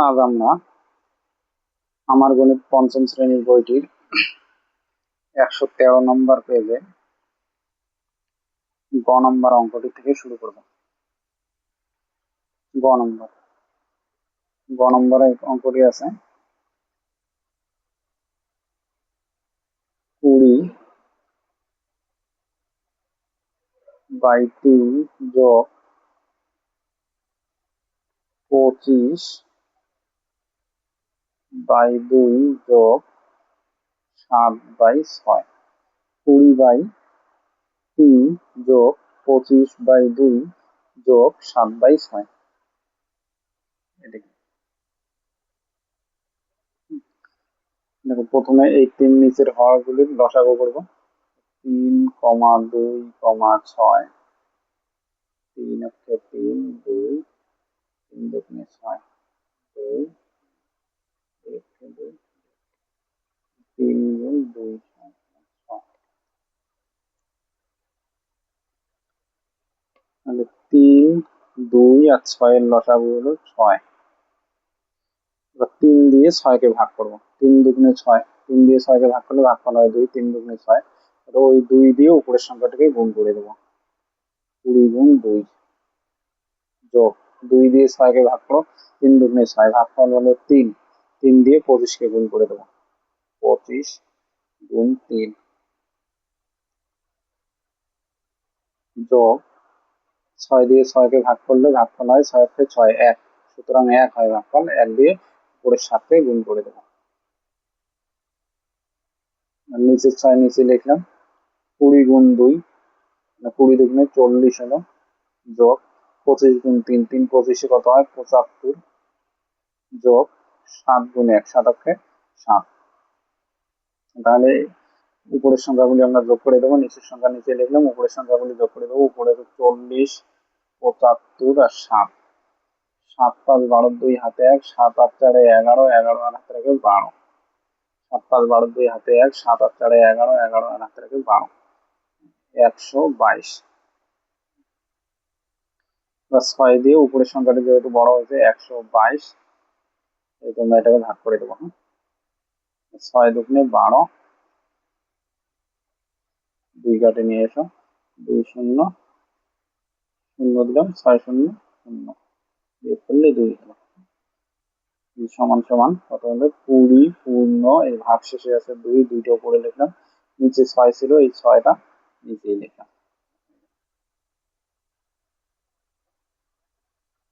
আজ আমরা আমার গণিত পঞ্চম শ্রেণীর বইটির 113 নম্বর পেজে গ নম্বর অঙ্কটি থেকে শুরু করব। গ নম্বর গ নম্বরে অঙ্কটি আছে 20/3 যোগ 25/2 যোগ 7/6। 20/3 যোগ 25/2 যোগ 7/6। দেখো, প্রথমে এই তিন নিচের হরগুলির লসাগু করব। 3,2,6, 3 2, 3 দুগুণে 6, 2 2, 3 গুণ 2 6। তাহলে 3, 2 আর 6 এর লসাগু হলো 6। এবার 3 দিয়ে 6 কে ভাগ করবো। 3 দুগুণে 6, 3 দিয়ে 6 কে ভাগ করলে ভাগফল হয় 2, 3 দুগুণে 6। ওই 2 দিয়ে উপরের সংখ্যাটাকে গুণ করে দেবো। 20 গুণ 2 যোগ 2 দিয়ে 6 কে ভাগ করো, 3 দুগুণে 6, ভাগফল হলো 3। 3 দিয়ে 25 কে গুণ করে দেবো। 25 গুণ 3 যোগ 6 দিয়ে 6 কে ভাগ করলে ভাগফল হয় 6 কে 6 1, সুতরাং 1 হয় ভাগফল। 1 দিয়ে উপরের 7 কে গুণ করে দেবো। নিচের 6 নিচে লিখলাম। 20 গুণ 2, 20 দুগুণে 40 হলো, যোগ 25 গুণ 3, 3 25 কত হয় 75, যোগ 7 গুণ 1, 7 অক্ষে 7। তাহলে উপরের সংখ্যাগুলি আমরা যোগ করে দেবো, নিচের সংখ্যা নিচে লিখলাম, উপরের সংখ্যাগুলি যোগ করে দেবো। উপরে 40, 75 আর 7। 7 5 12, 2 হাতে 1, 7 8 4 11, 11 আর হাতে রাখে 12। 7 5 12, 2 হাতে 1, 7 8 4 11, 11 আর হাতে রাখে 12, 122। 6 দিয়ে উপরের সংখ্যাটি যেহেতু বড় হয়েছে 122, তোমরা এটাকে ভাগ করে দেবো। 6 দুগুণে 12, 2 কাটে নিয়ে এসো, 2 0 0 দিলাম, 6 0 0 দিয়ে করলে 2 হলো। সমান সমান কত হলো 20 পূর্ণ, এই ভাগ শেষে আছে 2, 2টা উপরে লিখলাম, নিচে 6 ছিল, এই 6টা নিচেই লিখলাম।